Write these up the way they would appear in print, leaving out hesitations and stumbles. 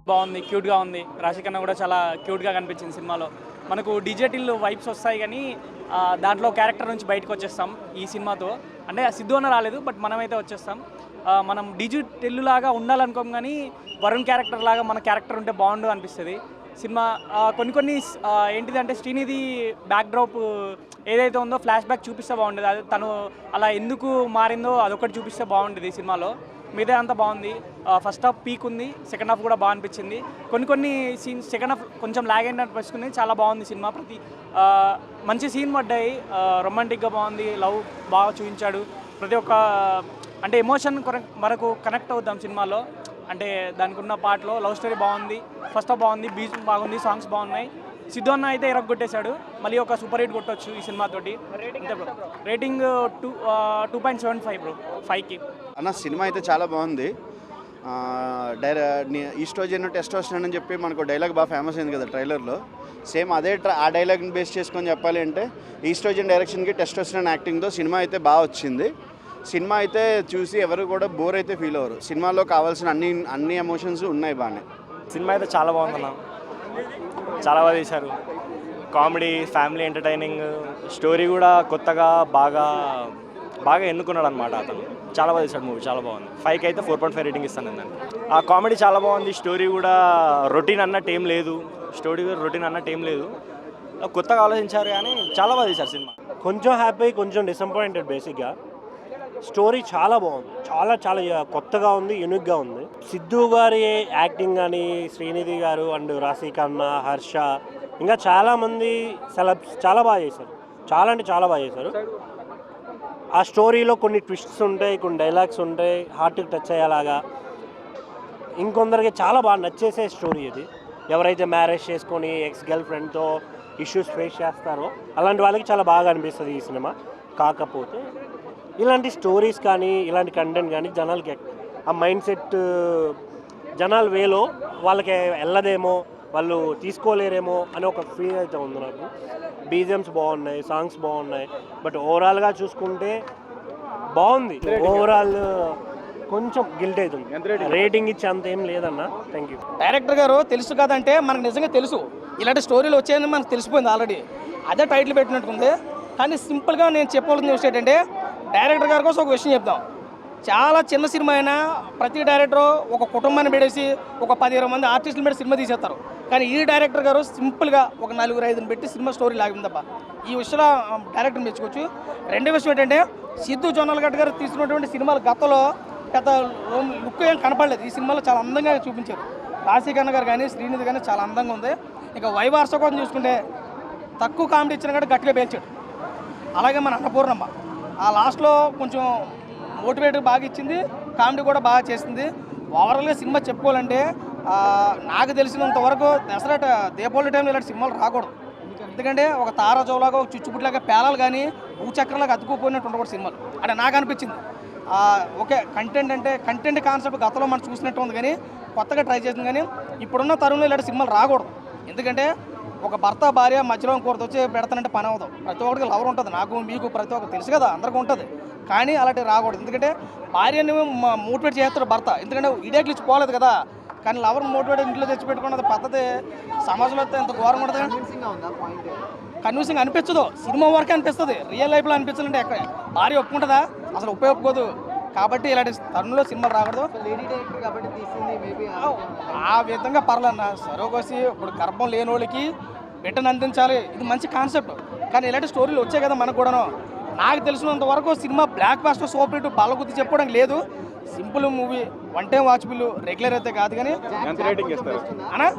బాగుంది, క్యూట్గా ఉంది. రాశికన్నా కూడా చాలా క్యూట్గా కనిపించింది సినిమాలో. మనకు డిజిటల్ వైబ్స్ వస్తాయి కానీ దాంట్లో క్యారెక్టర్ నుంచి బయటకు వచ్చేస్తాం ఈ సినిమాతో. అంటే సిద్ధు అన్న రాలేదు, బట్ మనమైతే వచ్చేస్తాం. మనం డిజిటల్ లాగా ఉండాలనుకోం కానీ వరుణ్ క్యారెక్టర్ లాగా మన క్యారెక్టర్ ఉంటే బాగుండు అనిపిస్తుంది సినిమా. కొన్ని ఏంటిదంటే శ్రీనిధి బ్యాక్డ్రాప్ ఏదైతే ఉందో ఫ్లాష్ బ్యాక్ చూపిస్తే బాగుండేది. అది తను అలా ఎందుకు మారిందో అదొకటి చూపిస్తే బాగుండేది సినిమాలో. మిగతా అంతా బాగుంది. ఫస్ట్ హాఫ్ పీక్ ఉంది, సెకండ్ హాఫ్ కూడా బాగా అనిపించింది. కొన్ని సీన్స్ సెకండ్ హాఫ్ కొంచెం లాగ్ అయినట్టు అనిపిస్తుంది. చాలా బాగుంది సినిమా. మంచి సీన్ పడ్డాయి, రొమాంటిక్గా బాగుంది, లవ్ బాగా చూపించాడు. ప్రతి ఒక్క అంటే ఎమోషన్ మనకు కనెక్ట్ అవుతాం సినిమాలో. అంటే దానికి ఉన్న పాటలో లవ్ స్టోరీ బాగుంది, ఫస్ట్ హాఫ్ బాగుంది, బీచ్ బాగుంది, సాంగ్స్ బాగున్నాయి. సిద్ధు అన్న అయితే కొట్టేశాడు. మళ్ళీ ఒక సూపర్ హిట్ కొట్టవచ్చు ఈ సినిమాతోటి. అంతే బ్రో. రేటింగ్ 2.75 బ్రో 5కి. అన్న సినిమా అయితే చాలా బాగుంది. ఈస్ట్రోజన్ టెస్టోస్టెరాన్ అని చెప్పి మనకు డైలాగ్ బాగా ఫేమస్ అయింది కదా ట్రైలర్లో. సేమ్ అదే ఆ డైలాగ్ని బేస్ చేసుకొని చెప్పాలి అంటే ఈస్ట్రోజన్ డైరెక్షన్కి టెస్టోస్టెరాన్ యాక్టింగ్తో సినిమా అయితే బాగా వచ్చింది. సినిమా అయితే చూసి ఎవరు కూడా బోర్ అయితే ఫీల్ అవ్వరు. సినిమాలో కావాల్సిన అన్ని ఎమోషన్స్ ఉన్నాయి బాగానే. సినిమా అయితే చాలా బాగుందన్న, చాలా బాగా తీశారు. కామెడీ, ఫ్యామిలీ ఎంటర్టైనింగ్, స్టోరీ కూడా కొత్తగా బాగా ఎన్నుకున్నాడు అనమాట అతను. చాలా బాగా తీశాడు మూవీ, చాలా బాగుంది. 5కి అయితే 4.5 రేటింగ్ ఇస్తాను నేను దాన్ని. ఆ కామెడీ చాలా బాగుంది. స్టోరీ కూడా రొటీన్ అన్నట్టు ఏం లేదు, కొత్తగా ఆలోచించారు కానీ చాలా బాగా తీశారు సినిమా. కొంచెం హ్యాపీ, కొంచెం డిసప్పాయింటెడ్. బేసిక్గా స్టోరీ చాలా బాగుంది, చాలా కొత్తగా ఉంది, యూనిక్గా ఉంది. సిద్ధు గారి యాక్టింగ్ కానీ, శ్రీనిధి గారు అండ్ రాశికన్నా, హర్ష, ఇంకా చాలామంది సెలబ్స్ చాలా బాగా చేశారు. చాలా బాగా చేశారు. ఆ స్టోరీలో కొన్ని ట్విస్ట్స్ ఉంటాయి, కొన్ని డైలాగ్స్ ఉంటాయి, హార్ట్కి టచ్ అయ్యేలాగా. ఇంకొందరికి చాలా బాగా నచ్చేసే స్టోరీ ఇది. ఎవరైతే మ్యారేజ్ చేసుకొని ఎక్స్ గర్ల్ ఫ్రెండ్తో ఇష్యూస్ ఫేస్ చేస్తారో అలాంటి వాళ్ళకి చాలా బాగా అనిపిస్తుంది ఈ సినిమా. కాకపోతే ఇలాంటి స్టోరీస్ కానీ, ఇలాంటి కంటెంట్ కానీ జనాలకి ఆ మైండ్ సెట్ జనాల వేలో వాళ్ళకి వెళ్ళదేమో, వాళ్ళు తీసుకోలేరేమో అని ఒక ఫీల్ అయితే ఉంది నాకు. బీజిఎమ్స్ బాగున్నాయి, సాంగ్స్ బాగున్నాయి, బట్ ఓవరాల్గా చూసుకుంటే బాగుంది. ఓవరాల్ కొంచెం గిల్ట్ అవుతుంది. రేటింగ్ ఇచ్చే అంత ఏం లేదన్న. Thank you. డైరెక్టర్ గారు తెలుసు కదంటే మనకు నిజంగా తెలుసు ఇలాంటి స్టోరీలు వచ్చాయని మనకు తెలిసిపోయింది ఆల్రెడీ. అదే టైటిల్ పెట్టినట్టుకుంది. కానీ సింపుల్గా నేను చెప్పవలసిన విషయం ఏంటంటే డైరెక్టర్ గారి కోసం ఒక విషయం చెప్తాం. చాలా చిన్న సినిమా అయినా ప్రతి డైరెక్టర్ ఒక కుటుంబాన్ని పెడేసి ఒక 10-20 మంది ఆర్టిస్టులు పెట్టి సినిమా తీసేస్తారు. కానీ ఈ డైరెక్టర్ గారు సింపుల్గా ఒక 4-5 పెట్టి సినిమా స్టోరీ లాగిందప్ప. ఈ విషయంలో డైరెక్టర్ మెచ్చుకోవచ్చు. రెండో విషయం ఏంటంటే సిద్ధు జొన్నలగడ్డ గారు తీసినటువంటి సినిమాలు గతంలో పెద్ద లుక్ ఏం కనపడలేదు. ఈ సినిమాలో చాలా అందంగా చూపించారు. రాశికన్న గారు కానీ, శ్రీనిధి కానీ చాలా అందంగా ఉంది. ఇక వైవార్ష కోసం చూసుకుంటే తక్కువ కామెడీ ఇచ్చిన కూడా గట్టిగా పేల్చాడు. అలాగే మన అన్నపూర్ణమ్మ ఆ లాస్ట్లో కొంచెం మోటివేట్ బాగా ఇచ్చింది, కామెడీ కూడా బాగా చేసింది. ఓవరాల్గా సినిమా చెప్పుకోవాలంటే నాకు తెలిసినంత వరకు దసరా దీపావళి టైంలో ఇలాంటి సినిమాలు రాకూడదు. ఎందుకంటే ఒక తారాజోలాగా, ఒక చుచ్చుపుట్లాగా పేలాలు కానీ భూచక్రంలాగా అతుక్కుపోయినట్టు ఉండకూడదు సినిమాలు అంటే నాకు అనిపించింది. ఓకే, కంటెంట్ కాన్సెప్ట్ గతంలో మనం చూసినట్టు ఉంది కానీ కొత్తగా ట్రై చేసింది. కానీ ఇప్పుడున్న తరుణంలో ఇలాంటి సినిమాలు రాకూడదు. ఎందుకంటే ఒక భర్త భార్య మధ్యలో ఇంకోటి వచ్చి పెడతానంటే పని అవుతాం. ప్రతి ఒక్కరికి లవర్ ఉంటుంది, నాకు మీకు ప్రతి ఒక్కరు తెలుసు కదా, అందరికీ ఉంటుంది. కానీ అలాంటివి రాకూడదు. ఎందుకంటే భార్యని మోటివేట్ చేస్తాడు భర్త, ఎందుకంటే ఇడేట్లు ఇచ్చి పోలేదు కదా. కానీ లవర్ మోటివేట్ ఇంట్లో తెచ్చి పెట్టుకున్నది పద్ధతి సమాజంలో ఎంత ఘోరంగా ఉంటుంది. కన్విన్సింగ్ అనిపించదు, సినిమా వరకే అనిపిస్తుంది. రియల్ లైఫ్లో అనిపించాలంటే ఎక్కడ భార్య ఒప్పుకుంటుందా? అసలు ఉపయోగపోదు. కాబట్టి ఇలాంటి తరుణంలో సినిమాలు రాకూడదు. ఆ విధంగా పర్లేదన్న. సరోగసి ఇప్పుడు గర్భం లేని వాళ్ళకి బిడ్డను అందించాలి, ఇది మంచి కాన్సెప్ట్. కానీ ఇలాంటి స్టోరీలు వచ్చాయి కదా మనకు కూడాను. నాకు తెలిసినంత వరకు సినిమా బ్లాక్ బాస్టర్ సూపర్ హిట్ బల్లగుద్ది చెప్పడం లేదు. Simple movie, one time watchable, regular అయితే కాదు. కానీ అన్నా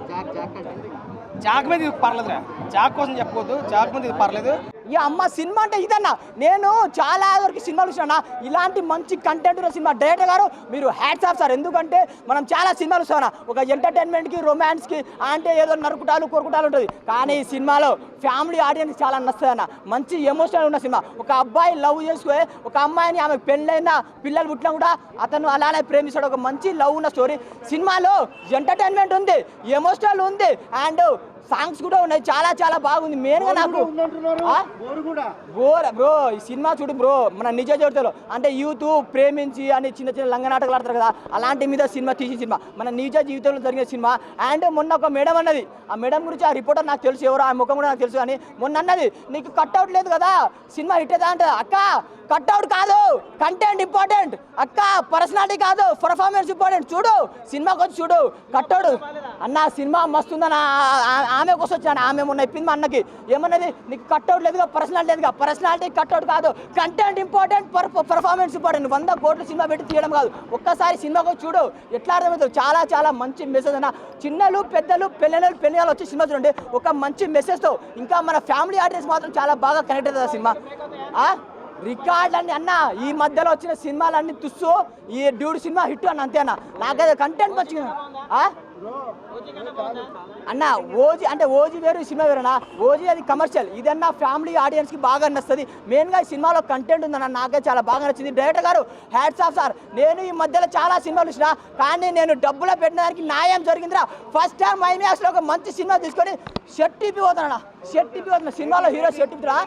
జాక్ మీద ఇది పర్లేదురా, జాక్ కోసం చెప్పుకోవద్దు, జాక్ మీద ఇది పర్లేదు. ఈ అమ్మ సినిమా అంటే ఇదన్నా. నేను చాలా వరకు సినిమాలు చూసినా, ఇలాంటి మంచి కంటెంట్ ఉన్న సినిమా డైరెక్టర్ గారు మీరు హ్యాట్స్ ఆఫ్ సార్. ఎందుకంటే మనం చాలా సినిమాలు చూసాం, ఒక ఎంటర్టైన్మెంట్కి, రొమాన్స్కి అంటే ఏదో నరుకుటాలు కొరుకుటాలు ఉంటుంది. కానీ ఈ సినిమాలో ఫ్యామిలీ ఆడియన్స్ చాలా నచ్చుతుంది అన్న. మంచి ఎమోషనల్ ఉన్న సినిమా. ఒక అబ్బాయి లవ్ చేసుకుని ఒక అమ్మాయిని, ఆమె పెళ్ళైనా పిల్లలు పుట్టినా కూడా అతను అలానే ప్రేమిస్తాడు. ఒక మంచి లవ్ ఉన్న స్టోరీ. సినిమాలో ఎంటర్టైన్మెంట్ ఉంది, ఎమోషనల్ ఉంది, అండ్ సాంగ్స్ కూడా ఉన్నాయి, చాలా చాలా బాగుంది. మెయిన్గా నాకు బ్రో ఈ సినిమా చూడు బ్రో, మన నిజ జీవితంలో అంటే యూత్ ప్రేమించి అని చిన్న చిన్న లంగ నాటకాలు ఆడతారు కదా, అలాంటి మీద సినిమా తీసిన సినిమా, మన నిజ జీవితంలో జరిగిన సినిమా. అండ్ మొన్న ఒక మేడం అన్నది, ఆ మేడం గురించి ఆ రిపోర్టర్ నాకు తెలుసు, ఎవరో ఆ ముఖం కూడా నాకు తెలుసు, కానీ మొన్న అన్నది నీకు కట్అవుట్ లేదు కదా సినిమా హిట్ అవుతా అంటే, అక్క కట్అవుట్ కాదు కంటెంట్ ఇంపార్టెంట్, అక్క పర్సనాలిటీ కాదు పర్ఫార్మెన్స్ ఇంపార్టెంట్, చూడు సినిమాకి వచ్చి చూడు కట్అవుట్ అన్న సినిమా మస్తుందని ఆమె కోసం వచ్చాను. ఆమె మొన్న చెప్పింది మా అన్నకి, ఏమన్నది నీకు కట్అవుట్ లేదుగా పర్సనాలిటీ లేదుగా, పర్సనాలిటీ కట్అవుట్ కాదు కంటెంట్ ఇంపార్టెంట్ పర్ఫార్మెన్స్ ఇంపార్టెంట్, 100 కోట్ల సినిమా పెట్టి తీయడం కాదు, ఒక్కసారి సినిమాకి వచ్చి చూడు ఎట్లా అర్థమవుతుంది. చాలా చాలా మంచి మెసేజ్ అన్న, చిన్నలు పెద్దలు పెళ్ళిళ్ళు వచ్చి సినిమా చూడండి, ఒక మంచి మెసేజ్తో. ఇంకా మన ఫ్యామిలీ ఆడియన్స్ మాత్రం చాలా బాగా కనెక్ట్ అవుతుంది ఆ సినిమా. రికార్డులన్నీ అన్న ఈ మధ్యలో వచ్చిన సినిమాలన్నీ తుస్సు, ఈ డ్యూడ్ సినిమా హిట్ అన్న అంతేనా, నాకైతే కంటెంట్ వచ్చింది అన్న. ఓజీ అంటే ఓజీ వేరు ఈ సినిమా వేరేనా, ఓజీ అది కమర్షియల్, ఇదన్నా ఫ్యామిలీ ఆడియన్స్కి బాగా నచ్చుతుంది. మెయిన్గా ఈ సినిమాలో కంటెంట్ ఉందన్న, నాకే చాలా బాగా నచ్చింది. డైరెక్టర్ గారు హ్యాట్స్ ఆఫ్ సార్. నేను ఈ మధ్యలో చాలా సినిమాలు చూసిన, కానీ నేను డబ్బులో పెట్టిన దానికి న్యాయం జరిగిందిరా. ఫస్ట్ టైం ఐమాక్స్లో ఒక మంచి సినిమా తీసుకొని షర్ట్ పోతున్నా, సినిమాలో హీరో షర్ట్ ఇప్పుతున్నా,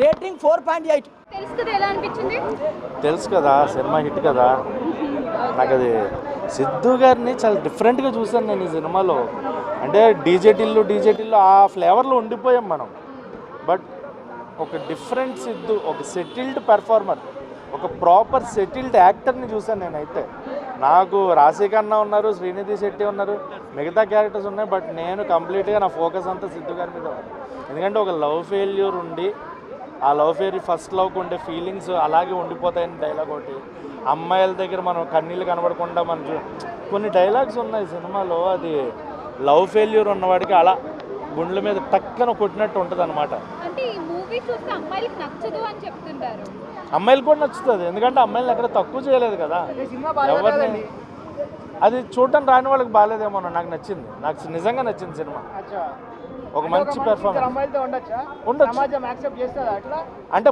రేటింగ్ 4.8. తెలుసు కదా సినిమా హిట్ కదా. నాకు అది సిద్ధు గారిని చాలా డిఫరెంట్గా చూశాను నేను ఈ సినిమాలో. అంటే డీజేటిల్లు ఆ ఫ్లేవర్లో ఉండిపోయాం మనం. బట్ ఒక డిఫరెంట్ సిద్ధు, ఒక సెటిల్డ్ పెర్ఫార్మర్, ఒక ప్రాపర్ సెటిల్డ్ యాక్టర్ని చూశాను నేనైతే. నాకు రాశికన్నా ఉన్నారు, శ్రీనిధి శెట్టి ఉన్నారు, మిగతా క్యారెక్టర్స్ ఉన్నాయి, బట్ నేను కంప్లీట్గా నా ఫోకస్ అంతా సిద్ధు గారి మీద ఉంది. ఎందుకంటే ఒక లవ్ ఫెయిల్యూర్ ఉండి, ఆ లవ్ ఫెయిల్యూర్ ఫస్ట్ లవ్కి ఉండే ఫీలింగ్స్ అలాగే ఉండిపోతాయని డైలాగ్ ఒకటి, అమ్మాయిల దగ్గర మనం కన్నీళ్ళు కనబడకుండా మనం కొన్ని డైలాగ్స్ ఉన్నాయి సినిమాలో. అది లవ్ ఫెయిల్యూర్ ఉన్నవాడికి అలా గుండెల మీద టక్కన కొట్టినట్టు ఉంటుంది అనమాట. అమ్మాయిలు కూడా నచ్చుతుంది, ఎందుకంటే అమ్మాయిలు ఎక్కడ తక్కువ చేయలేదు కదా ఎవరిని. అది చూడటం రాని వాళ్ళకి బాగాలేదేమో, నాకు నచ్చింది, నాకు నిజంగా నచ్చింది సినిమా. ఒక మంచి పెర్ఫార్మెన్స్ ఉండొచ్చు. అంటే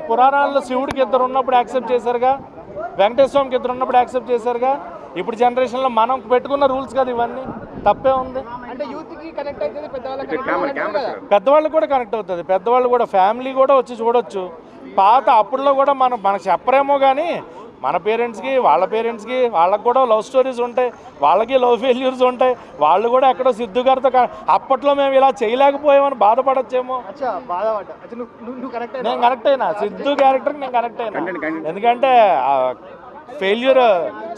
పురాణాల్లో శివుడికి ఇద్దరు ఉన్నప్పుడు యాక్సెప్ట్ చేశారుగా, వెంకటేశ్వర స్వామికి ఇద్దరు ఉన్నప్పుడు యాక్సెప్ట్ చేశారుగా. ఇప్పుడు జనరేషన్లో మనం పెట్టుకున్న రూల్స్ కదా ఇవన్నీ, తప్పే ఉంది. పెద్దవాళ్ళు కూడా కనెక్ట్ అవుతుంది, పెద్దవాళ్ళు కూడా ఫ్యామిలీ కూడా వచ్చి చూడొచ్చు. పాత అప్పుడులో కూడా మనకు చెప్పరేమో కానీ మన పేరెంట్స్కి వాళ్ళకి కూడా లవ్ స్టోరీస్ ఉంటాయి, వాళ్ళకి లవ్ ఫెయిల్యూర్స్ ఉంటాయి. వాళ్ళు కూడా ఎక్కడో సిద్ధు గారితో అప్పట్లో మేము ఇలా చేయలేకపోయామని బాధపడచ్చేమో. నేను కనెక్ట్ అయినా సిద్ధు క్యారెక్టర్కి, నేను కనెక్ట్ అయినా, ఎందుకంటే ఫెయిల్యూర్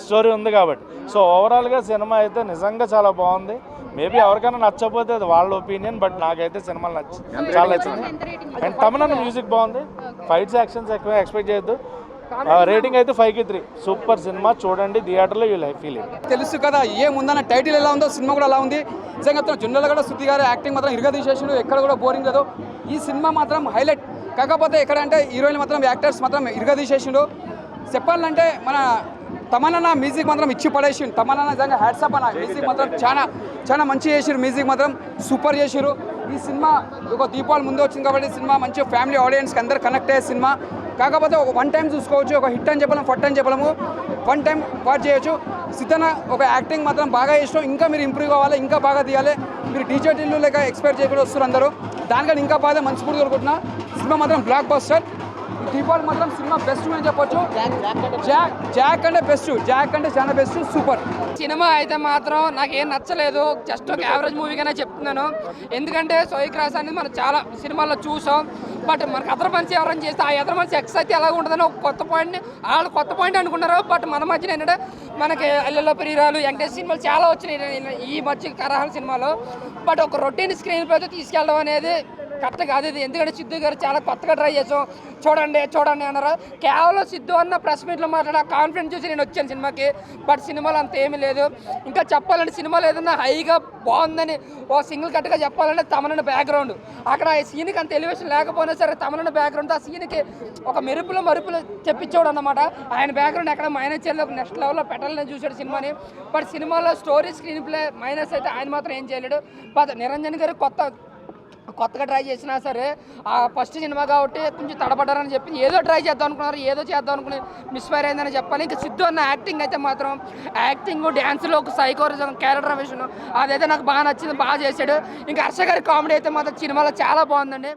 స్టోరీ ఉంది కాబట్టి. సో ఓవరాల్గా సినిమా అయితే నిజంగా చాలా బాగుంది. మేబీ ఎవరికైనా నచ్చకపోతే అది వాళ్ళ ఒపీనియన్, బట్ నాకైతే సినిమాలు చాలా నచ్చింది. అండ్ తమిళనాడు మ్యూజిక్ బాగుంది, ఫైట్స్ యాక్షన్స్ ఎక్కువ ఎక్స్పెక్ట్ చేయొద్దు. రేటింగ్ అయితే 5కి 3. సూపర్ సినిమా, చూడండి థియేటర్లో యూ లైఫ్ ఫీల్. తెలుసు కదా ఏముందన్న, టైటిల్ ఎలా ఉందో సినిమా కూడా అలా ఉంది. నిజంగా జొన్నలు కూడా శృతి గారి యాక్టింగ్ మాత్రం ఇరుగా తీసేసిండు, ఎక్కడ కూడా బోరింగ్ లేదు. ఈ సినిమా మాత్రం హైలైట్. కాకపోతే ఎక్కడంటే హీరోయిన్ మాత్రం యాక్టర్స్ మాత్రం ఇరుగా తీసేసిండు. చెప్పాలంటే మన తమన్నా మ్యూజిక్ మాత్రం ఇచ్చి పడేసిండు. తమన్నా నిజంగా హ్యాట్సాప్ అన్న, మ్యూజిక్ మాత్రం చాలా మంచి చేసిరు, మ్యూజిక్ మాత్రం సూపర్ చేసిరు. ఈ సినిమా ఒక దీపావళి ముందు వచ్చింది కాబట్టి సినిమా మంచి ఫ్యామిలీ ఆడియన్స్కి అందరు కనెక్ట్ అయ్యే సినిమా. కాకపోతే ఒక 1 టైం చూసుకోవచ్చు, ఒక హిట్ అని చెప్పలేము, ఫట్ అని చెప్పలేము, 1 టైం వాచ్ చేయొచ్చు. సిద్ధన ఒక యాక్టింగ్ మాత్రం బాగా ఇష్టం, ఇంకా మీరు ఇంప్రూవ్ కావాలి, ఇంకా బాగా తీయాలి. మీరు డిజిటల్ లేక ఎక్స్పెక్ట్ చేయకుండా వస్తారు అందరూ, దానికని ఇంకా బాగా మంచి కూడా కోరుకుంటున్నా. సినిమా మాత్రం బ్లాక్ బస్టర్. దీపావళి మాత్రం సినిమా బెస్ట్ అని చెప్పొచ్చు. జాక్ అంటే బెస్ట్, జాక్ అంటే చాలా బెస్ట్, సూపర్. సినిమా అయితే మాత్రం నాకేం నచ్చలేదు, జస్ట్ ఒక యావరేజ్ మూవీగానే చెప్తున్నాను. ఎందుకంటే సోయిక్రాస్ అనేది మనం చాలా సినిమాల్లో చూసాం, బట్ మనకు అదర్ మనిషి ఎవరైనా చేస్తే ఆ అదర్ మనిషి ఎక్స్ అయితే ఎలా ఉంటుందని ఒక కొత్త పాయింట్ అనుకున్నారు. బట్ మన మధ్యన ఏంటంటే మనకి అల్లెల్లో ప్రియురాలు వెంకటేష్ సినిమాలు చాలా వచ్చినాయి ఈ మధ్య కరహాల సినిమాలో. బట్ ఒక రొటీన్ స్క్రీన్ ప్లేతో తీసుకెళ్ళడం అనేది కరెక్ట్ కాదు ఇది. ఎందుకంటే సిద్ధు గారు చాలా కొత్తగా ట్రై చేసాం, చూడండి అన్నారు. కేవలం సిద్ధు అన్న ప్రెస్ మీట్లో మాట్లాడే కాన్ఫిడెన్స్ చూసి నేను వచ్చాను సినిమాకి, బట్ సినిమాలో అంత ఏమీ లేదు. ఇంకా చెప్పాలంటే సినిమాలో ఏదన్నా హైగా బాగుందని ఓ సింగిల్ కట్గా చెప్పాలంటే తమన్నా బ్యాక్గ్రౌండ్, అక్కడ ఆ సీన్కి అంత ఎలివేషన్ లేకపోయినా సరే తమన్నా బ్యాక్గ్రౌండ్ ఆ సీన్కి ఒక మరుపులు తెప్పించాడు అన్నమాట. ఆయన బ్యాక్గ్రౌండ్ ఎక్కడ మైనస్ చేయలేదు, నెక్స్ట్ లెవెల్లో పెట్టాలని చూశాడు సినిమాని. బట్ సినిమాలో స్టోరీ స్క్రీన్ ప్లే మైనస్ అయితే ఆయన మాత్రం ఏం చేయలేడు. బట్ నిరంజన్ గారు కొత్త కొత్తగా ట్రై చేసినా సరే ఆ ఫస్ట్ సినిమా కాబట్టి కొంచెం తడబడ్డారని చెప్పి ఏదో ట్రై చేద్దాం అనుకున్నారు, ఏదో చేద్దాం అనుకుని మిస్ఫైర్ అయిందని చెప్పాలి. ఇంకా సిద్ధు అన్న యాక్టింగ్ అయితే మాత్రం యాక్టింగ్, డ్యాన్స్లో ఒక సైకోరిజం, క్యారెక్టరైజేషన్ అదైతే నాకు బాగా నచ్చింది, బాగా చేశాడు. ఇంకా హర్ష గారి కామెడీ అయితే మాత్రం సినిమాలో చాలా బాగుందండి.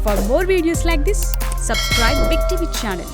For more videos like this, subscribe Big TV channel.